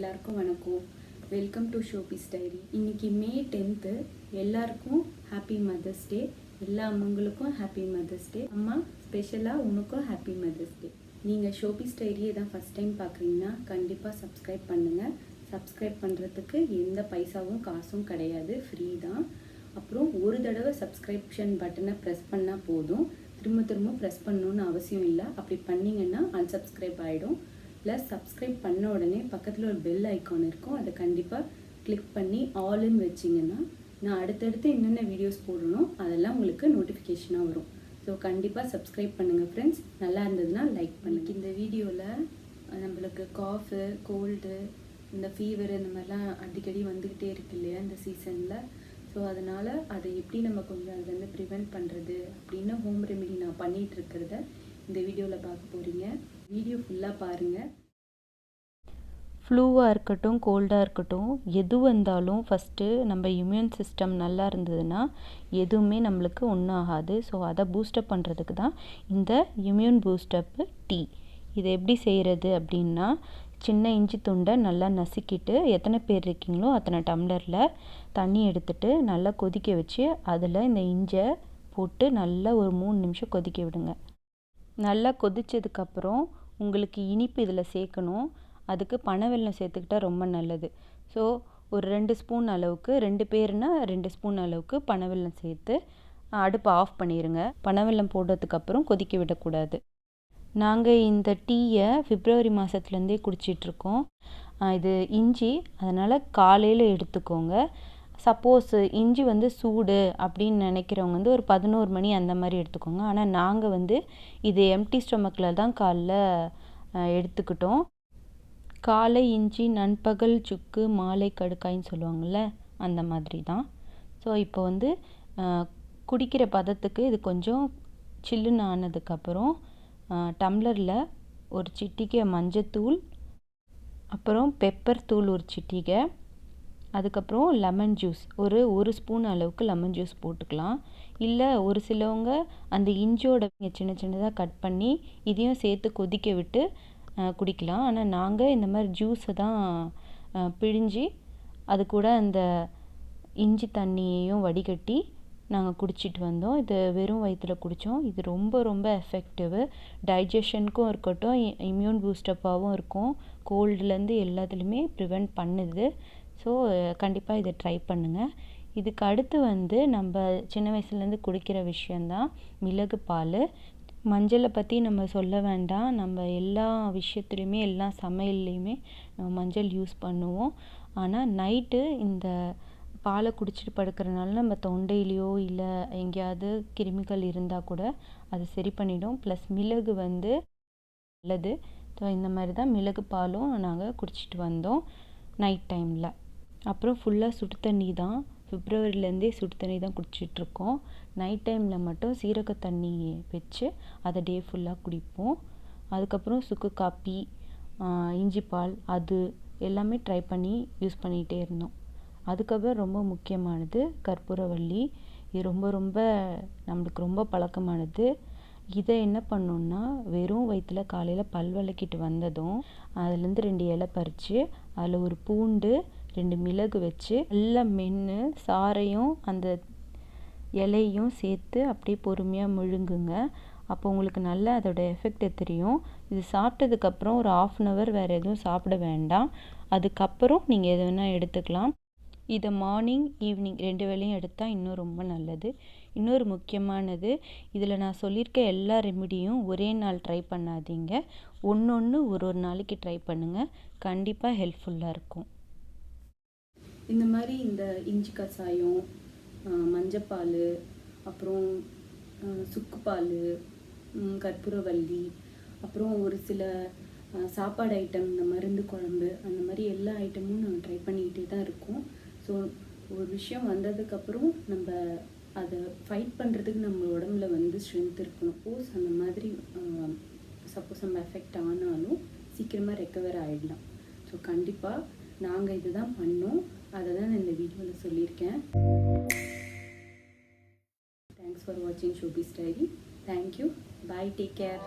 எல்லாருக்கும் வணக்கம். Welcome to showpiece diary. இன்னைக்கு மே 10th. எல்லாருக்கும் ஹாப்பி மதர்ஸ் டே. எல்லா அம்மங்களுக்கும் ஹாப்பி மதர்ஸ் டே. அம்மா ஸ்பெஷலாக உனக்கும் ஹாப்பி மதர்ஸ் டே. நீங்கள் ஷோபீஸ் டைரியை தான் ஃபஸ்ட் டைம் பார்க்குறீங்கன்னா கண்டிப்பாக சப்ஸ்கிரைப் பண்ணுங்கள். சப்ஸ்கிரைப் பண்ணுறதுக்கு எந்த பைசாவும் காசும் கிடையாது, ஃப்ரீ தான். அப்புறம் ஒரு தடவை சப்ஸ்கிரிப்ஷன் பட்டனை ப்ரெஸ் பண்ணால் போதும், திரும்ப ப்ரெஸ் பண்ணணுன்னு அவசியம் இல்லை. அப்படி பண்ணிங்கன்னா அன்சப்ஸ்கிரைப் ஆகிடும். ப்ளஸ் சப்ஸ்கிரைப் பண்ண உடனே பக்கத்தில் ஒரு பெல் ஐக்கான் இருக்கும், அதை கண்டிப்பாக கிளிக் பண்ணி ஆல்னு வச்சிங்கன்னா நான் அடுத்தடுத்து என்னென்ன வீடியோஸ் போடணும் அதெல்லாம் உங்களுக்கு நோட்டிஃபிகேஷனாக வரும். ஸோ கண்டிப்பாக சப்ஸ்கிரைப் பண்ணுங்கள் ஃப்ரெண்ட்ஸ். நல்லா இருந்ததுன்னா லைக் பண்ணுங்கள். இந்த வீடியோவில் நம்மளுக்கு காஃபு, கோல்டு, இந்த ஃபீவர் இந்த மாதிரிலாம் அடிக்கடி வந்துக்கிட்டே இருக்கு இல்லையா இந்த சீசனில். ஸோ அதனால் அதை எப்படி நம்ம கொஞ்சம் அதுலேருந்து ப்ரிவெண்ட் பண்ணுறது அப்படின்னு ஹோம் ரெமெடி நான் பண்ணிகிட்ருக்கிறத இந்த வீடியோவில் பார்க்க போகிறீங்க. வீடியோ ஃபுல்லாக பாருங்கள். ஃப்ளூவாக இருக்கட்டும், கோல்டாக இருக்கட்டும், எது வந்தாலும் ஃபஸ்ட்டு நம்ம இம்யூன் சிஸ்டம் நல்லா இருந்ததுன்னா எதுவுமே நம்மளுக்கு ஒன்றும் ஆகாது. ஸோ அதை பூஸ்டப் பண்ணுறதுக்கு தான் இந்த இம்யூன் பூஸ்டப்பு டீ. இதை எப்படி செய்கிறது அப்படின்னா, சின்ன இஞ்சி துண்டை நல்லா நசுக்கிட்டு, எத்தனை பேர் இருக்கீங்களோ அத்தனை டம்ளரில் தண்ணி எடுத்துகிட்டு நல்லா கொதிக்க வச்சு அதில் இந்த இஞ்சை போட்டு நல்லா ஒரு 3 நிமிஷம் கொதிக்க விடுங்க. நல்லா கொதித்ததுக்கப்புறம் உங்களுக்கு இனிப்பு இதில் சேர்க்கணும். அதுக்கு பனவெல்லம் சேர்த்துக்கிட்டால் ரொம்ப நல்லது. ஸோ ஒரு 2 ஸ்பூன் அளவுக்கு, 2 பேர்னா 2 ஸ்பூன் அளவுக்கு பனவெல்லம் சேர்த்து அடுப்பை ஆஃப் பண்ணிடுங்க. பனவெல்லம் போடுறதுக்கப்புறம் கொதிக்க விடக்கூடாது. நாங்கள் இந்த டீயை பிப்ரவரி மாதத்துலேருந்தே குடிச்சிட்ருக்கோம். இது இஞ்சி, அதனால் காலையில் எடுத்துக்கோங்க. சப்போஸ் இஞ்சி சூடு அப்படின்னு நினைக்கிறவங்க ஒரு 11 மணி அந்த மாதிரி எடுத்துக்கோங்க. ஆனால் நாங்கள் இது எம்டி ஸ்டொமக்கில் தான் காலைல எடுத்துக்கிட்டோம். காலை இஞ்சி, நண்பகல் சுக்கு, மாலை கடுக்காயின்னு சொல்லுவாங்கள்ல, அந்த மாதிரி தான். ஸோ இப்போ குடிக்கிற பதத்துக்கு இது கொஞ்சம் சில்லுன்னு ஆனதுக்கப்புறம் டம்ளரில் ஒரு சிட்டிகை மஞ்சத்தூள், அப்புறம் பெப்பர் தூள் ஒரு சிட்டிகை, அதுக்கப்புறம் லெமன் ஜூஸ் ஒரு ஸ்பூன் அளவுக்கு லெமன் ஜூஸ் போட்டுக்கலாம். இல்லை ஒரு சிலவங்க அந்த இஞ்சியோட சின்ன சின்னதாக கட் பண்ணி இதையும் சேர்த்து கொதிக்க விட்டு குடிக்கலாம். ஆனால் நாங்கள் இந்த மாதிரி ஜூஸை தான் பிழிஞ்சு அது கூட அந்த இஞ்சி தண்ணியையும் வடிகட்டி நாங்கள் குடிச்சிட்டு வந்தோம். இது வெறும் வயிற்றில் குடித்தோம். இது ரொம்ப ரொம்ப எஃபெக்டிவு. டைஜஷனுக்கும் இருக்கட்டும், இம்யூன் பூஸ்டப்பாகவும் இருக்கும். கோல்டுலேருந்து எல்லாத்துலேயுமே ப்ரிவெண்ட் பண்ணுது. ஸோ கண்டிப்பாக இதை ட்ரை பண்ணுங்கள். இதுக்கு அடுத்து நம்ம சின்ன வயசுலேருந்து குடிக்கிற விஷயந்தான் மிளகு பால். மஞ்சளை பற்றி நம்ம சொல்ல வேண்டாம். நம்ம எல்லா விஷயத்துலையுமே, எல்லா சமையல்லையுமே நம்ம மஞ்சள் யூஸ் பண்ணுவோம். ஆனால் நைட்டு இந்த பாலை குடிச்சிட்டு படுக்கிறனால நம்ம தொண்டையிலையோ இல்லை எங்கேயாவது கிருமிகள் இருந்தால் கூட அது சரி பண்ணிடும். ப்ளஸ் மிளகு நல்லது. ஸோ இந்த மாதிரி தான் மிளகு பாலும் நாங்கள் குடிச்சிட்டு வந்தோம் நைட் டைமில். அப்புறம் ஃபுல்லாக சுடு தண்ணி தான், பிப்ரவரிலேருந்தே சுடு தண்ணி தான் குடிச்சிட்ருக்கோம். நைட் டைமில் மட்டும் சீரக தண்ணி வச்சு அதை டே ஃபுல்லாக குடிப்போம். அதுக்கப்புறம் சுக்கு காப்பி, இஞ்சி பால், அது எல்லாமே ட்ரை பண்ணி யூஸ் பண்ணிகிட்டே இருந்தோம். அதுக்கப்புறம் ரொம்ப முக்கியமானது கற்பூரவள்ளி. இது ரொம்ப ரொம்ப நம்மளுக்கு ரொம்ப பழக்கமானது. இதை என்ன பண்ணோன்னா, வெறும் வயிற்றில் காலையில் பல் விளக்கிட்டு வந்ததும் அதுலேருந்து 2 இலை பறித்து அதில் ஒரு பூண்டு, 2 மிளகு வச்சு நல்லா மென்று சாறையும் அந்த இலையும் சேர்த்து அப்படியே பொறுமையாக முழுங்குங்க. அப்போ உங்களுக்கு நல்லா அதோட எஃபெக்ட் தெரியும். இது சாப்பிட்டதுக்கப்புறம் ஒரு 1/2 hour வேறு எதுவும் சாப்பிட வேண்டாம். அதுக்கப்புறம் நீங்கள் எது வேணால் எடுத்துக்கலாம். இதை மார்னிங், ஈவினிங் 2 வேளையும் எடுத்தால் இன்னும் ரொம்ப நல்லது. இன்னொரு முக்கியமானது, இதில் நான் சொல்லியிருக்க எல்லா ரெமிடியும் ஒரே நாள் ட்ரை பண்ணாதீங்க. ஒன்று ஒரு நாளைக்கு ட்ரை பண்ணுங்கள். கண்டிப்பாக ஹெல்ப்ஃபுல்லாக இருக்கும். இந்த மாதிரி இந்த இஞ்சி கசாயம், மஞ்சப்பால், அப்புறம் சுக்குப்பால், கற்பூரவள்ளி, அப்புறம் ஒரு சில சாப்பாடு ஐட்டம், இந்த மருந்து குழம்பு, அந்த மாதிரி எல்லா ஐட்டமும் நாங்கள் ட்ரை பண்ணிக்கிட்டே தான் இருக்கோம். ஸோ ஒரு விஷயம் வந்ததுக்கப்புறம் நம்ம அதை ஃபைட் பண்ணுறதுக்கு நம்ம உடம்புல ஸ்ட்ரென்த் இருக்கணும். சப்போஸ் அந்த மாதிரி சப்போஸ் நம்ம எஃபெக்ட் ஆனாலும் சீக்கிரமாக ரெக்கவர் ஆகிடலாம். ஸோ கண்டிப்பாக நாங்கள் இது தான் பண்ணோம். அதை தான் நான் இந்த வீடியோவில் சொல்லியிருக்கேன். தேங்க்ஸ் ஃபார் வாட்சிங் showpiece diary. Thank you. Bye. Take care.